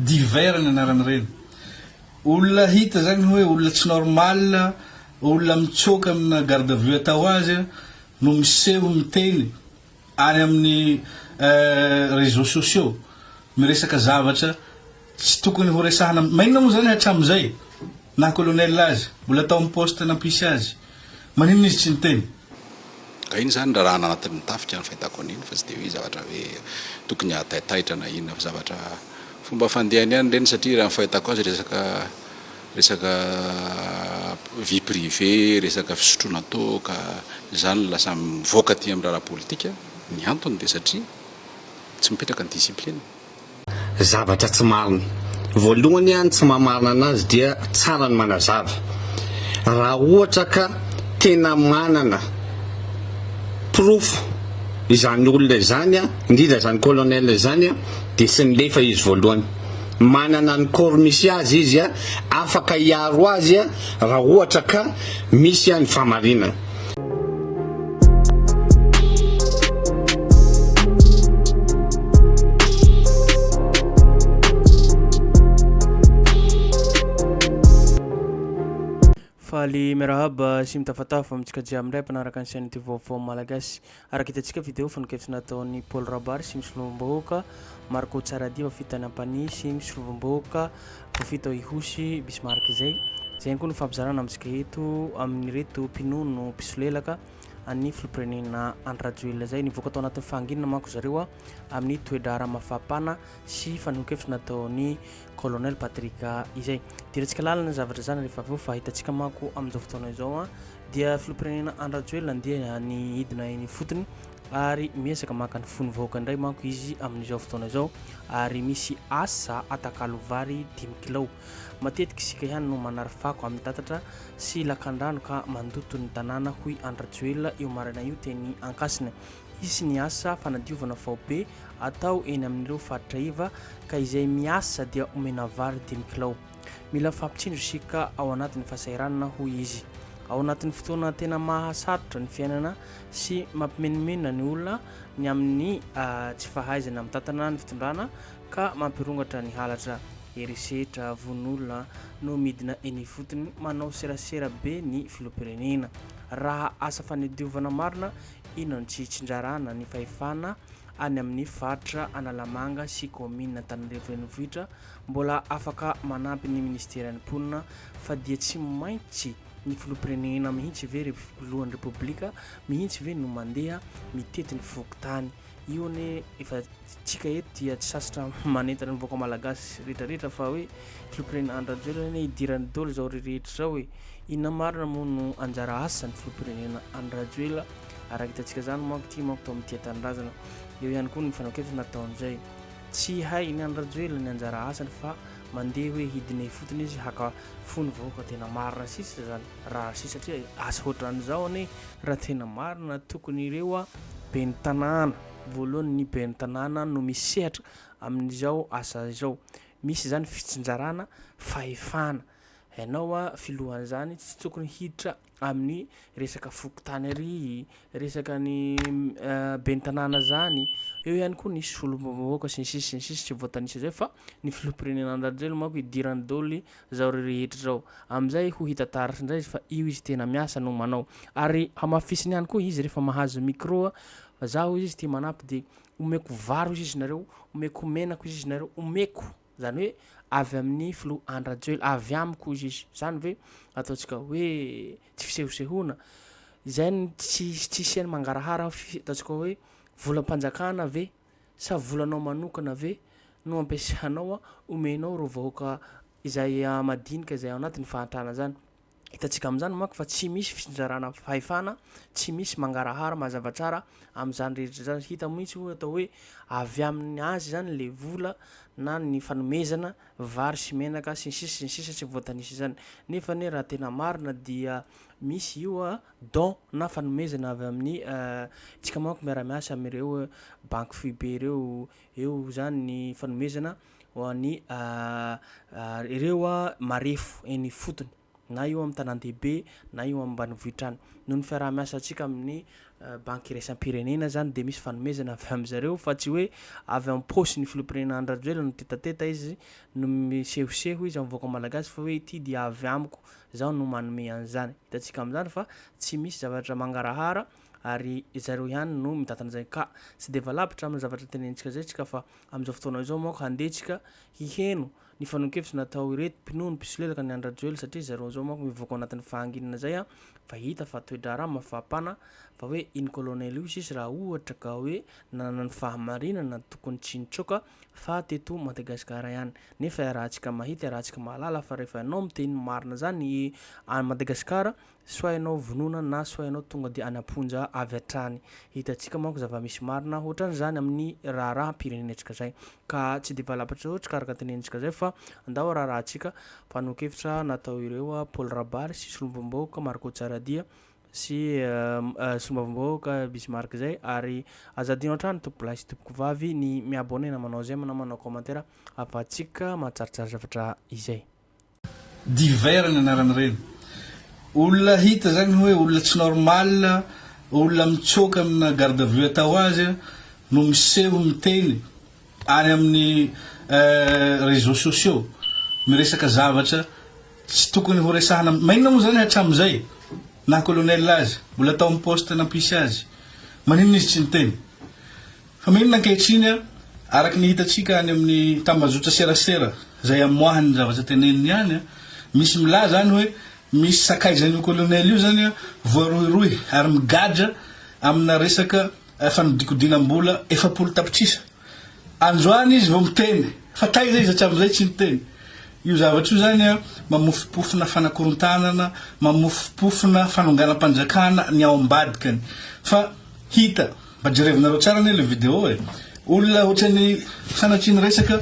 divers ny anarany reny. Olona hita zany hoe olona tsy normal, olona mitsoka amina garde à vue atao azy no miseho miteny any amin'ny réseaux sociaux miresaka zavatra tsy tokony ho resahana. Magnino moa zany hatramizay na colonel azy mbola atao amin'ny poste nampisy azy, maninona izy tsy niteny? Iny zany raha anatin'ny tafika ny fahitako an'iny fa tsy dia hoe zavatra hoe tokony hataitaitra na inona fa zavatra fomba fandehany ihany reny, satria raha ny fahitako azy resaka vie privée, resaka fisotroana toaka zany lasa mivoaka aty amin'ny raharaha politika. Ny antony dia satria tsy mipetraka ny discipline. Zavatra tsy marina voalohany any tsy mamarina anazy dia tsara ny manazava. Raha ohatra ka tena manana proof izany olona izany indrindra zany colonel izany dia sy nilefa izy voalohany. Manana ny corps misy azy izy afaka hiaro azy raha ohatra ka misy ny famarinana. Faly merahaba sy mitafatafa amintsika jiaby ndray mpanaraka ny chaîne vaovao malagasy. Araka hitantsika video fanokafitsy nataon'ny Paul Rabary sy misy lovambahoaka Marco Tsaradiva fitany ampany sy misy lovambahoaka Profito Ihosy Bismarck zay koa no fampizarana amintsika eto amin'ny reto mpinono pisolelaka any filopirenena Andrajoelina zay nivoaka tao anatin'ny fanginana manko zareo amin'ny toedrara mafapana sy fanokafitsy nataon'ny colonel Patrick izay. Tirantsika lalana zavatra zany rehefa avy eo fa hitantsika manko amin'izao fotoana izao dia filopirenena Andrajoelina dia ny hidina eny fotony ary miesaka maka ny fony vahoaka indray manko izy amin'izao fotoana izao ary misy asa atakalo vary 10 kilao. Matetika isika ihany no manarafako amin'ny tatatra sy lakandrano ka mandoto ny tanàna hoy Andrajoelina io marina io teny Ankasina. Izy ny asa fanadiovana vaobe atao eny amin'ireo faritra iva ka izay miasa dia omena vary 10 kilao. Mila fampitsindro isika ao anatin'ny fahasahiranana hoy izy. Ao anatin'ny fotoana tena mahasarotra ny fiainana sy mampimenimena ny olona ny amin'ny tsy fahaizana mitantana ny fitondrana ka mampirongatra ny halatra. Erisetra von'olona no midina eny fotony manao serasera be ny filopirenena. Raha asa fanadiovana marina ino ny tsy tsinjarana ny fahefana any amin'ny faritra Analamanga sy commune Antananarivo renivohitra mbola afaka manampy ny ministera ny ponina fa dia tsy maintsy ny filopirenena mihitsy ve lohan'ny republika mihitsy ve no mandeha mitety ny fokontany. Io ne efa tsika eto dia tsy sasatra manentana ny vahoaka malagasy rehetrarehetra fa hoe filopirenena Andrajoelina idirany dolo zao rehetra zao hoe inona marina moa no anjara asany filopirenena Andrajoelina. Araka hitantsika zany manko ty manko tao amin'ny tanindrazana eo ihany koa ny fanokafitsy nataon'izay tsy hay ny Andrajoelina ny anjara asany fa mandeha hoe hidina fotony izy haka fony vahoaka tena marina sisa zany raha sisa satria asa ohatran'izao ane raha tena marina tokony ireo ben'ny tanàna voalohany ny ben'ny tanàna no misehatra amin'izao asa izao. Misy zany fitsinjarana fahefana hainao filohany zany tsy tokony hiditra amin'ny resaka fokontany ary resaka ny ben'ny tanàna zany. Eo ihany koa ny solom-bahoaka sy ny sisa tsy voatanisa zay fa ny filopirenena Andrajoelina manko idirany dôly zao rehetra zao amin'izay ho hita taratra indray fa io izy tena miasa no manao ary hamafisiny ihany koa izy rehefa mahazo micro fa zaho izy tia manampy dia omeko varo izy nareo, omeko menako izy nareo, omeko zany hoe avy amin'ny filo Andrajoelina avy amiko izy zany hoe ataontsika hoe tsy fisehosehoana zay tsy siany mangarahara ataontsika hoe volam-panjakana ve sa volanao manokana ve no ampiasanao omenao ro vahoaka izay madinika izay ao anatin'ny fahantrana zany. Hitantsika amin'izany manko fa tsy misy fitsinjarana fahefana, tsy misy mangarahara mazava tsara amin'izany rehetra zany. Hita mihitsy hoe atao hoe avy amin'ny azy zany le vola na ny fanomezana vary sy menaka sy ny sisa tsy voatanisa zany. Nefa ne raha tena marina dia misy io don na fanomezana avy amin'ny tsika manko miara-miasa amin'ireo banque FIB ireo eo zany ny fanomezana ho an'ny ireo marefo eny fotony na io amin'ny tanan-dehibe na io ambanivohitrany noho ny fiaraha-miasa antsika amin'ny banky iraisam-pirenena zany de misy fanomezana avy am'zareo fa tsy hoe avy amin'ny paosy ny filopirenena Andravela no tetateta izy no misehoseho izy amin'ny vahoaka malagasy fa hoe ity dia avy amiko zaho no manome an'izany hitantsika amin'izany fa tsy misy zavatra mangarahara ary zareo ihany no mitatana zay ka tsy de valavitra amin'ny zavatra tenenitsika zay tsika fa amin'izao fotoana izao manko handehitsika hiheno ny fanon-kevitra natao ireto mpinono mpisolelaka ny Andravela satria zareo zao manko mivoaka anatin'ny fahanginana zay fa hita fa toe-draharaha mafapana fa hoe iny colonel io sisy raha ohatra ka hoe nanana ny fahamarinana tokony tsy nitsoka fa teto Madagasikara ihany nefa arahantsika mahita arahantsika mahalala fa rehefa ianao miteny marina zany a Madagasikara soit ianao vonona na soit ianao tonga de anaponja avy hatrany hitantsika manko zava-misy marina ohatran'izany amin'ny raharaha pirenenetsika zay ka tsy de valavatra ohatry ka araka tenenitsika zay fa andao raharahantsika mpano-kevitra natao ireo Paul Rabary sy solombom-bahoaka Marco Tsaradia sy solombom-bahoaka Bismarck zay ary azadino hatrany tompoko lahy sy tompoko vavy ny miabonena manao zay manao commentaire afatsika mahatsaritsary zavatra izay divers ny anaran'ireny olona hita zany hoe olona tsy normal olona mitsoka amina garde à vue atao azy no miseho miteny any amin'ny réseaux sociaux miresaka zavatra tsy tokony ho resahana maninona moa zany hatramin'izay na colonel azy mbola atao amin'ny poste nampisy azy maninona izy tsy niteny fa maninona ankehitriny araky ny hitatsika any amin'ny tambazotra serasera zay amoahany zavatra teneniny ihany misy milaza zany hoe misy sakaizan'io colonel io zany voarohirohy ary migadra amina resaka fanodikodinam-bola 700 tapitrisa androany izy vao miteny fa taiza izy hatramin'izay tsy niteny io zavatra io zany mamofopofona fanakorontanana mamofopofona fanonganam-panjakana ny ao ambadikany fa hita mba jerevinareo tsara anie le vidéo olona ohatrany sanatriny resaka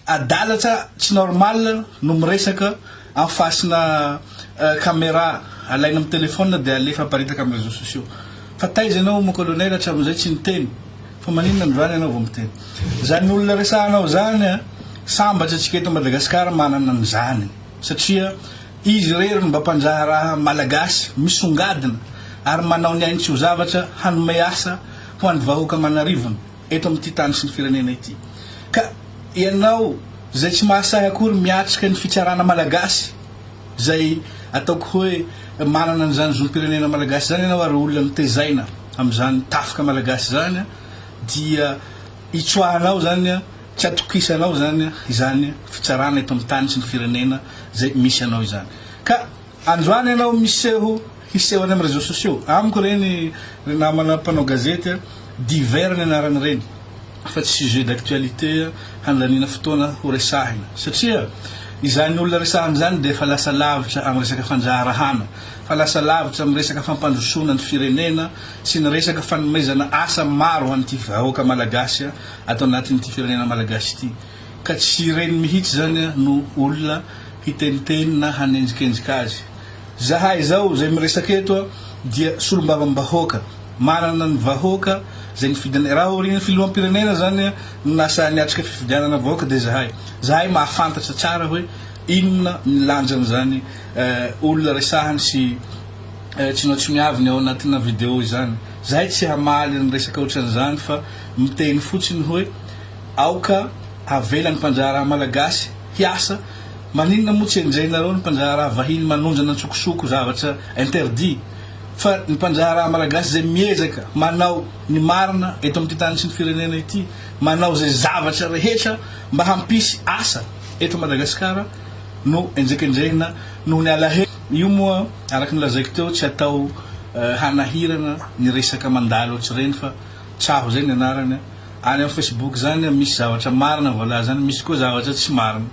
adalatra tsy normal no miresaka amin'ny fasina caméra alaina amin'ny téléphone de alefa aparitaka amin'ny réseaux sociaux fa taiza ianao mo colonel hatramin'izay tsy niteny fa maninona androany ianao vao miteny zany olona resahanao zany sambatra atsika eto Madagasikara manana an'izany satria izy rery mba mpanjaha raha malagasy misongadina ary manao ny ainy tsy ho zavatra hanome asa ho an'ny vahoaka manarivona eto amin'ity tany sy ny firenena ity ka ianao zay tsy mahasahy akory miatrika ny fitsarana malagasy zay ataoko hoe manana an'izany zom-pirenena malagasy zany ianao ary olona mitezaina amin'izany tafika malagasy zany dia itsoahanao zany tsy atokisanao zany izany fitsarana eto amin'ny tany sy ny firenena zay misy anao izany ka androany ianao miseho hiseho any amin'ny réseaux sociaux amiko reny namana mpanao gazety divers ny anarany reny fa tsy sujet d'actualité handanina fotoana ho resahina satria izany olona resahana zany de fa lasa lavitra amin'ny resaka fanjaharahana fa lasa lavitra amin'ny resaka fampandrosona ny firenena sy ny resaka fanomezana asa maro ho an'ity vahoaka malagasy atao anatin'ity firenena malagasy ity ka tsy reny mihitsy zany no olona hiteniteny na hanenjikendjika azy zahay zao zay miresaka eto dia solombavambahoaka manana ny vahoaka zay nifidana raha orina filoham-pirenena zany nasa niatrika fifidianana vahoaka de zahay mahafantatra tsara hoe inona milanjana zany olona resahany sy tsy tsy miaviny ao anatina vidéo izany zahay tsy hamaly ny resaka ohatran'izany fa miteny fotsiny hoe aoka havelany mpanjaharaha malagasy hiasa maninona moa tsy enjainareo ny mpanjaharaha vahiny manonjana tsokosoko zavatra interdit fa ny mpanjaharaha malagasy zay miezaka manao ny marina eto amin'ity tany sy ny firenena ity manao zay zavatra rehetra mba hampisy asa eto Madagasikara no enjekendrehina no ny alahe io moa araky ny lazaiko teo tsy atao hanahirana ny resaka mandalo ohatsy reny fa tsaho zay ny anarany any amin'ny Facebook zany misy zavatra marina vola zany misy koa zavatra tsy marina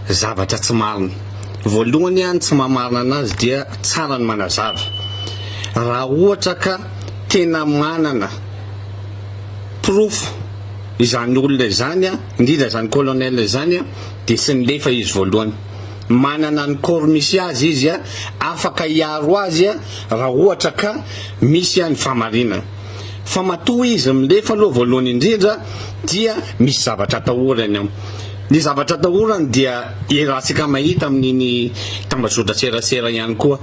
zavatra tsy marina voalohany any tsy mamarina anazy dia tsara ny manazava raha ohatra ka tena manana proof izany olona izany indrindra zany colonel zany de sy nilefa izy voalohany manana ny corps misy azy izy afaka hiaro azy raha ohatra ka misy any famarinana fa matoa izy milefa aloha voalohany indrindra dia misy zavatra atahorany ny zavatra tahorany dia irahantsika mahita amin'iny tambazotra serasera ihany koa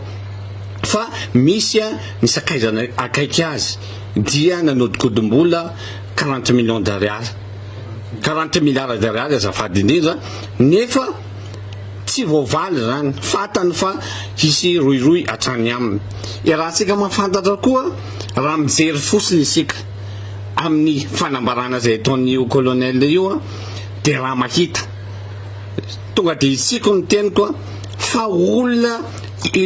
fa misy a ny sakaizana akaiky azy dia nanodikodimbola 40 millions d'ariary 40 milliards d'ariary azafady indrindra nefa tsy voavaly zany fatany fa hisy roiroy atrany aminy irahantsika mahafantatra koa raha mijery fosiny isika amin'ny fanambarana zay ataon'io colonel io dia raha mahita tonga dia isiko ny teniko fa olona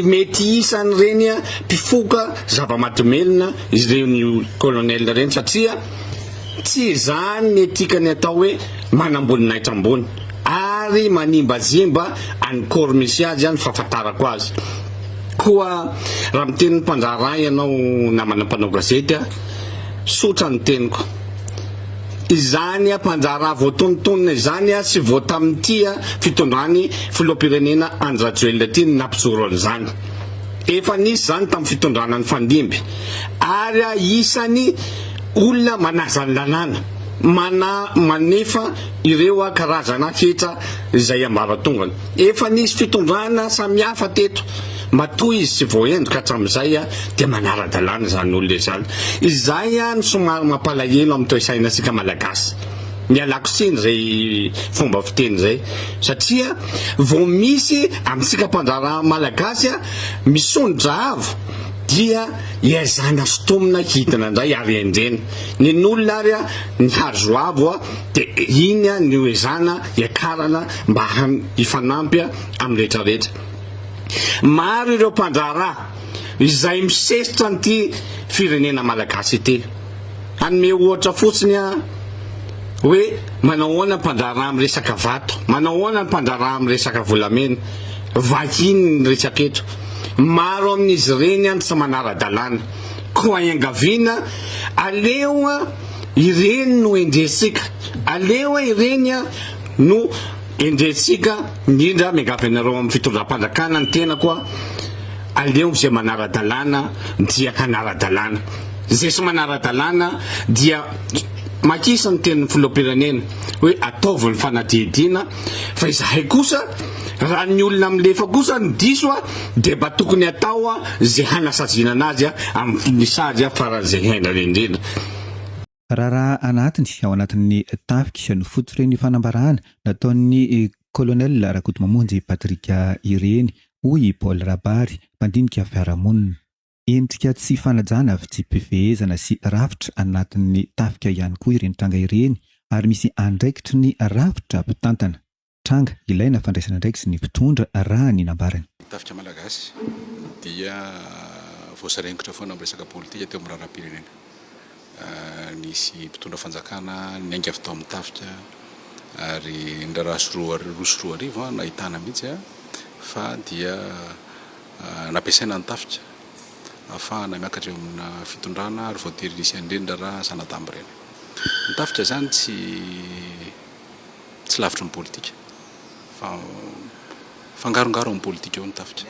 mety isany reny mpifoka zava-matomelona izy reny colonel reny satria tsy zany ny etikany atao hoe manamboninaitra ambony ary manimbazimba any kory misy azy any fahafantarako azy koa raha mitenin'ny mpanjara ianao namana mpanao gazety sotra ny teniko izany mpanjara voatonontonona izany sy voata amin'ity fitondrany filoham-pirenena Andry Rajoelina ty nampijoro an'izany efa nisy zany tamin'ny fitondrana ny Fandimby ary isany olona manaza ny lalàna manefa ireo karazana hetra izay ambaratongany efa nisy fitondrana samihafa teto matoy izy sy voaendrika hatramin'izay dia manara-dalàna zany olona izany izay ny somary mampalahelo amin'ny toe-sainasika malagasy mialako siny zay fomba fiteny zay satria vao misy amintsika mpanjara malagasy misondra avo dia iazana sotomina hitina indray ary endreny ny olona ary ny hazo avo dia iny ny oezana iakarana mba hifanampy amin'ny rehetrarehetra maro ireo mpanjara izay misesitra nyty firenena malagasy ity anome ohatra fotsiny hoe manao ahoana mpanjara amin'ny resaka vato manao ahoana mpanjara amin'ny resaka volamena vahiny ny resaka eto maro amin'izy ireny tsy manara-dalàna koa iangaviana aleo ireny no endresika aleo ireny no endresika indrindra miangavy anareo amin'ny fitondram-panjakana ny tena koa aleo zay manara-dalàna dia kanara-dalàna zay sy manara-dalàna dia makisa ny tenin'ny filoham-pirenena hoe ataovy ny fanadihadiana fa izahay kosa raha ny olona milefa kosa ny diso dia mba tokony atao zay hanasazina anazy amin'ny sady faran'izay haina indrindra raha anatiny ao anatin'ny tafika no fototra ny fanambarahana nataon'ny colonel Rakotomamonjy Patrika ireny hoy Paul Rabary mpandinika fiarahamonina endrika tsy fanajana avy tsy mpivezana sy rafitra anatin'ny tafika ihany koa ireny tranga ireny ary misy andraikitry ny rafitra mpitantana tranga ilaina fandraisana ndraiky sy ny mpitondra raha ny nambarany tafika malagasy dia voasarengotra foana amin'ny resaka politika teo amin'ny raharam-pirenena nisy mpitondra fanjakana ny ainga avy tao amin'ny tafika ary ndraraha roso roa arivo nahitana mihitsy fa dia nampiasaina ny tafika ahafahana miakatra eo amina fitondrana ary voatery nisy andrendra raha sanadamba ireny ny tafika zany tsy lavitra ny politika fa fangarongaro amin'ny politika eo ny tafika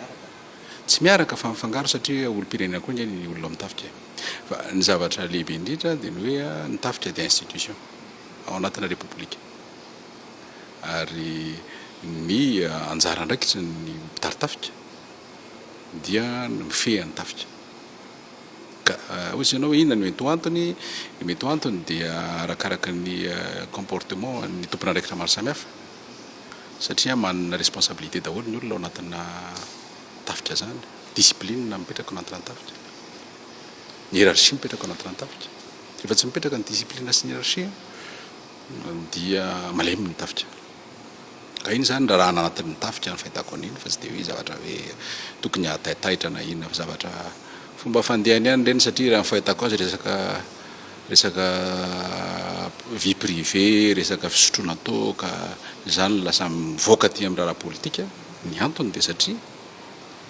tsy miaraka fa mifangaro satria olo-pirenena koa ny olona amin'ny tafika fa ny zavatra lehibe indrindra dia ny hoe ny tafika dia institution ao anatina repoblika ary ny anjara ndraikitra ny mpitarintafika dia mifehan'ny tafika ka ozy ianao inona ny mety antony dia arakaraka ny comportement ny tompona andraikitra maro samihafa satria manana responsabilité daholo ny olona ao anatina tafika zany discipline mipetraka ao anatina tafika ny hiérarchie mipetraka ao anatina tafika rehefa tsy mipetraka ny discipline sy ny hiérarchie dia malemy ny tafika ka iny zany raha anatin'ny tafika ny fahitako an'iny fa tsy dia hoe zavatra hoe tokony ataitaitra na inona fa zavatra fomba fandehany ihany reny satria raha fahitako azy resaka vie privée resaka fisotroana toka zany lasa mivoaka aty amin'ny raha politika ny antony dia satria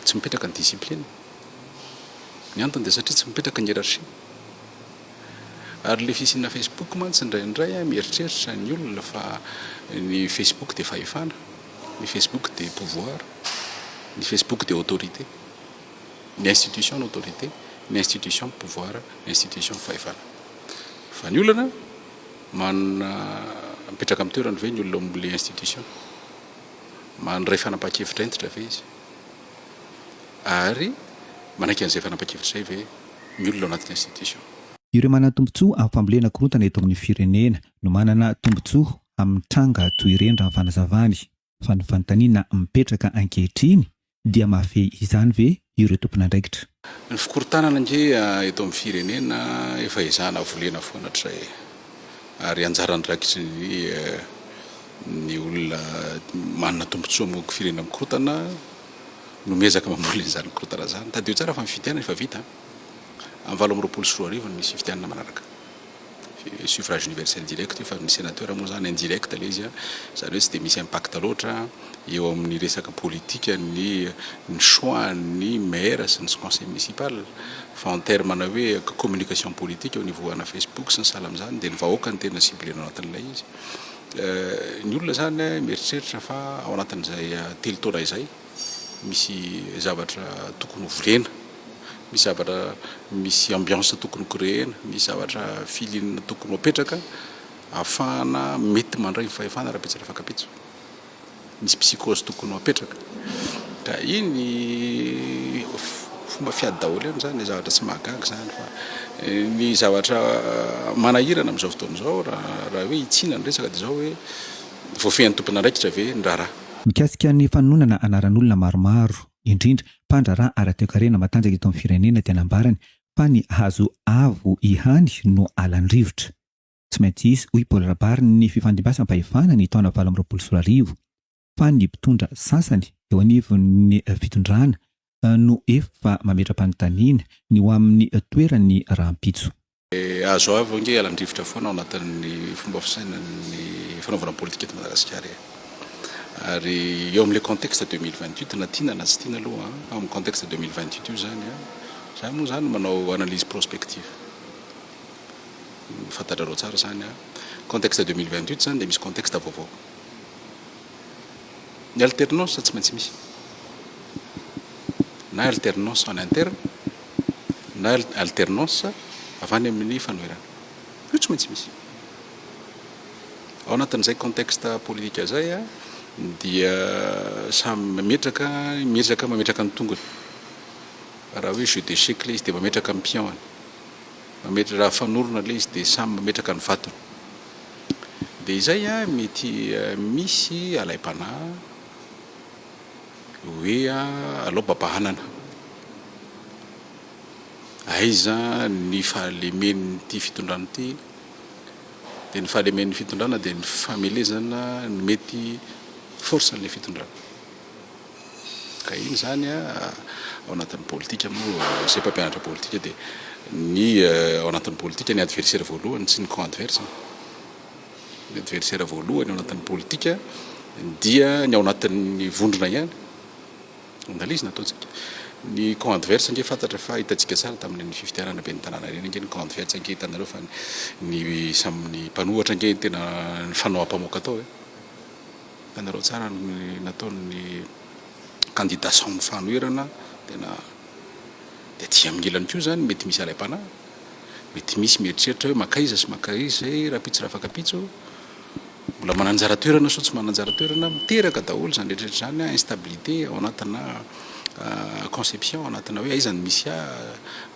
tsy mipetraka ny discipline ny antony dia satria tsy mipetraka ny hiérarchie ary le fisinna Facebook mantsy indraindray mieritreritra ny olona fa ny Facebook dia fahefana ny Facebook dia pouvoir ny Facebook dia autorité ny institution autorité ny institution pouvoir ny institution fahefana fa ny olana manana mipetraka amin'ny toerana ve ny olona am'le institution mandray fanapakevitra entitra ve izy ary manaiky an'izay fanapakevitra zay ve ny olona ao anatin'ny institution. Ireo manana tombontsoa amin'ny fambolena korontana eto amin'ny firenena no manana tombontsoa amin'ny tranga toy ireny raha fanazavany fa ny fanontaniana mipetraka ankehitriny dia mahafehy izany ve ireo tompon'andraikitra. Ny fikorontanana nge eto amin'ny firenena efa izana volena foana hatray ary anjarany rakitry ny olona manana tombontsoa amin'ny firenena mikorotana no miezaka mamolina izany korotana zany. Tadio tsara fa mifitianana efa vita amin'ny 2024 misy fitianana manaraka suffrage universel direct fa ny sénateur moa zany indirect le izy zany hoe tsy dia misy impact loatra eo amin'ny resaka politika ny choix ny maire sy ny conseil municipal fa en terme na hoe communication politique au niveau ana Facebook sy ny sahala amin'izany dia ny vahoaka ny tena ciblena ao anatin'ilay izy. Ny olona zany mieritreritra fa ao anatin'izay telo taona izay misy zavatra tokony volena, misy zavatra misy ambiance tokony créena, misy zavatra filinina tokony apetraka afahana mety mandray fahefana rapetsaka fakapetso, misy psychose tokony apetraka ka iny fomba fiady daholo eny zany zavatra tsy mahagaga zany fa ny zavatra manahirana amin'izao fotoana zao raha hoe itsina ny resaka dia zao hoe voafehan'ny tompon'andraikitra ve ny raharaha. Mikasika ny fanonana anaran'olona maromaro indrindra mpandraraha ara-toekarena matanjaka eto amin'ny firenena tena ambarany fa ny hazo avo ihany no alan-drivotra. Tsy maintsy isy hoy Paul Rabary ny fifandimbasam-pahefana ny taona 2024 fa ny mpitondra sasany eo anivon'ny fitondrana no efa mametra-panontaniana ny ho amin'ny toerany rahampitso. Azo avo nge alan-drivotra foana ao anatin'ny fomba fisainan'ny fanaovana politika eto Madagasikara ary eo amin'le contexte 2028 na tiana na tsy tiana aloha amin'ny contexte 2028 io zany moa zany manao analyse prospective fantatrareo tsara zany contexte 2028 zany dia misy contexte vaovao. Ny alternance tsy maintsy misy na alternance en interne na alternance avany amin'ny fanoherana io tsy maintsy misy ao anatin'izay contexte politika zay dia samy mametraka ny tongony raha hoe jeu d'échec le izy dia mametraka amin'ny pion mametraka raha fanorona le izy dia samy mametraka ny vatony dia izay mety misy alaim-panahy hoe aloha babahanana aiza ny fahalemen'ity fitondrana ity dia ny fahalemen'ny fitondrana dia ny famelezana ny mety force an'ilay fitondrana ka iny zany ao anatin'ny politika moa zay mpampianatra politika dia ny ao anatin'ny politika ny adversaire voalohany sy ny camp adverse ny adversaire voalohany ao anatin'ny politika dia ny ao anatin'ny vondrona ihany andalizina ataontsika ny camp adverse nge fantatra fa hitantsika tsara tamin'ny fifitianana be ny tanàna reny nge ny camp adverse nge hitanareo fa ny samyny mpanohatra nge tena ny fanao ampamoaka atao hitanareo tsara nataon'ny candidat sans fanoherana tena dia tia amin'ilany koa zany mety misy alaim-panahy mety misy mieritreritra hoe makaiza sy makaiza zay rapitso raha fakapitso mbola mananjara toerana so tsy mananjara toerana miteraka daholo zany rehetrarehetra zany instabilité ao anatina conception ao anatina hoe aizany misy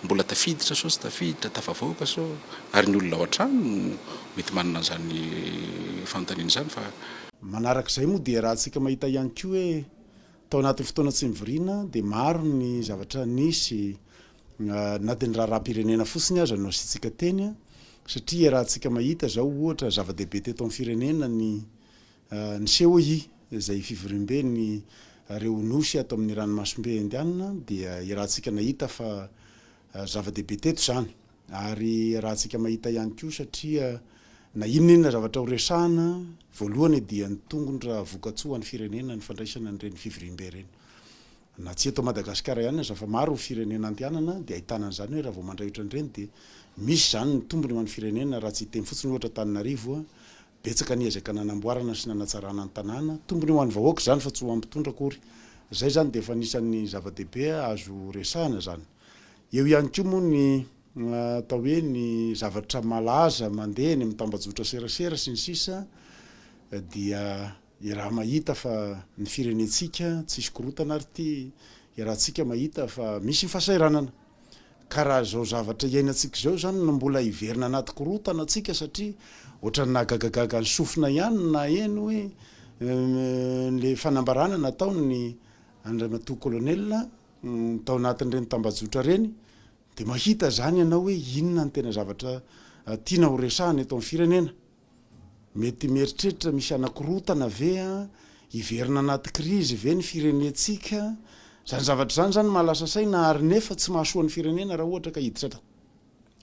mbola tafiditra so sy tafiditra tafavoaka so ary ny olona ao an-trano mety manana zany fanontaniana zany fa manarak'izay moa dia raha antsika mahita ihany koa hoe tao anatin'ny fotoana tsy mivoriana dia maro ny zavatra nisy na dia ny raha-pirenena fotsiny aza no asitsika teny satria raha antsika mahita zao ohatra zava-dehibe teto amin'ny firenena ny COI izay fivoriam-be ny reo nosy ato amin'ny ranomasimbe indianina dia raha antsika nahita fa zava-dehibe teto zany ary raha antsika mahita ihany koa satria na inona zavatra ho resahana voalohany dia ny tongondra vokatsoa ny firenena ny fandraisana nyreny fivoriam-be reny na tsy eto Madagasikara ihany aza fa maro firenena andianana dia ahitana an'izany hoe raha vao mandrahitra an'ireny dia misy zany ny tombony ho an'ny firenena raha tsy hiteny fotsiny ohatra Antananarivo betsaka niezaka nanamboarana sy nanatsarana ny tanàna tombony ho an'ny vahoaka zany fa tsy ho ampitondra akory zay zany dia efa anisan'ny zava-dehibe azo resahana zany eo ihany koa moa ny atao hoe ny zavatra malaza mandeha ny mitambajotra serasera sy ny sisa dia i raha mahita fa ny firenetsika tsisy korotana ary ty i raha tsika mahita fa misy ny fahasairanana karaha zao zavatra iainantsika zao zany no mbola iverina anaty korotana atsika satria ohatrany nagagagaga ny sofina ihany na eno hoe le fanambarana natao ny andramatoa kolonela tao anatin'ireny tambajotra reny de mahita zany ianao hoe inona ny tena zavatra tiana ho resahana eto amin'ny firenena mety mieritreritra misy anakorotana ve iverina anaty krizy ve ny firenetsika zany zavatra zany mahalasa saina ary nefa tsy mahasoa ny firenena raha ohatra ka hiditra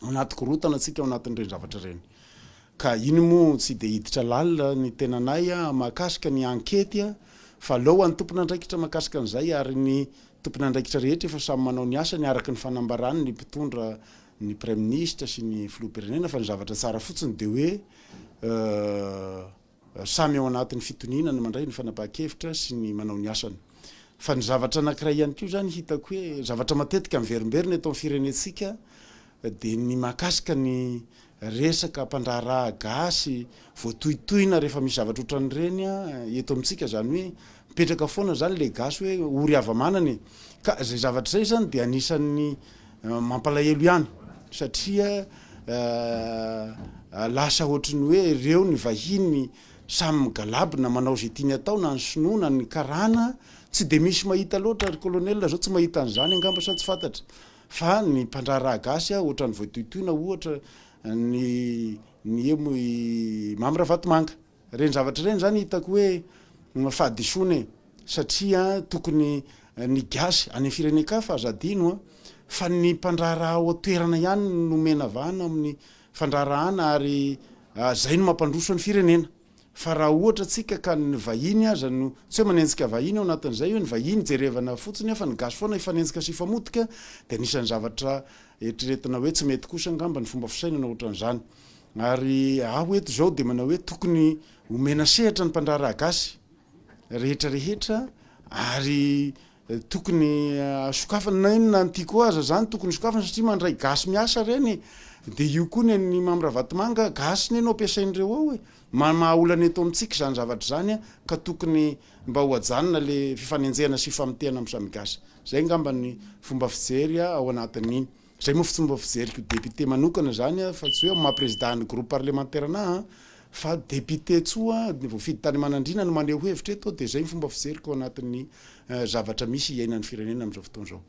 anaty korotana atsika ao anatin'ireny zavatra reny ka iny moa tsy de hiditra lalina ny tenanay mahakasika ny ankety fa aleo any tompona andraikitra mahakasika an'izay ary ny tompona andraikitra rehetra efa samy manao ny asany araky ny fanambarany ny mpitondra ny premier ministre sy ny filoham-pirenena fa ny zavatra tsara fotsiny de hoe samy ao anatin'ny fitonina mandray ny fanapahan-kevitra sy ny manao ny asany fa ny zavatra anankiray ihany koa zany hitako hoe zavatra matetika miverimberina eto amin'ny firenetsika de ny mahakasika ny resaka mpandraharaha gasy voatohitohina rehefa misy zavatra ohatran'ireny eto amintsika zany hoe mipetraka foana zany le gasy hoe ory havamanany ka zay zavatra zay zany de anisan'ny mampalahelo ihany satria lasa ohatrany hoe ireo ny vahiny samy migalabina manao zay tiany atao na ny sinoana ny karana tsy de misy mahita loatra ry kolonela zao tsy mahita an'izany angamba sa tsy fantatra fa ny mpandraharaha gasy ohatrany voatohitohina ohatra ny emo mamy Ravatomanga reny zavatra reny zany hitako hoe fahadisoana satria tokony ny gasy any fireneka fa azadino fa ny mpandraharaha ao atoerana ihany nomena vahana amin'ny fandraharahana ary zay no mampandroso ny firenena fa raha ohatra tsika ka ny vahiny aza no tsy hoe manenjika vahiny ao anatin'izay hoe ny vahiny jerevana fotsiny fa ny gasy foana ifanenjika sy ifamotika de anisan'ny zavatra eritreretina hoe tsy mety kosa angamba ny fomba fisainana ohatran'izany ary aho eto zao de manao hoe tokony omena sehatra ny mpandraharaha gasy rehetra rehetra ary tokony sokafana na inona ny tiako aza zany tokony sokafana satria mandray gasy miasa reny de io koa ny mamy Ravatomanga gasy ny anao ampiasain'ireo ao hoe mahaolana eto amintsika zany zavatra zany ka tokony mba ho ajanona le fifanenjehana sy famitehana amin'ny samy gasy zay ngamba ny fomba fijery ao anatin'iny zay moa fomba fijeriko député manokana zany fa tsy hoe maha-président ny groupe parlementaire anahy fa député tsoa voafidy tany manandrina no maneho hevitra eto de zay ny fomba fijeriko ao anatin'ny zavatra misy iainan'ny firenena amin'izao fotoana zao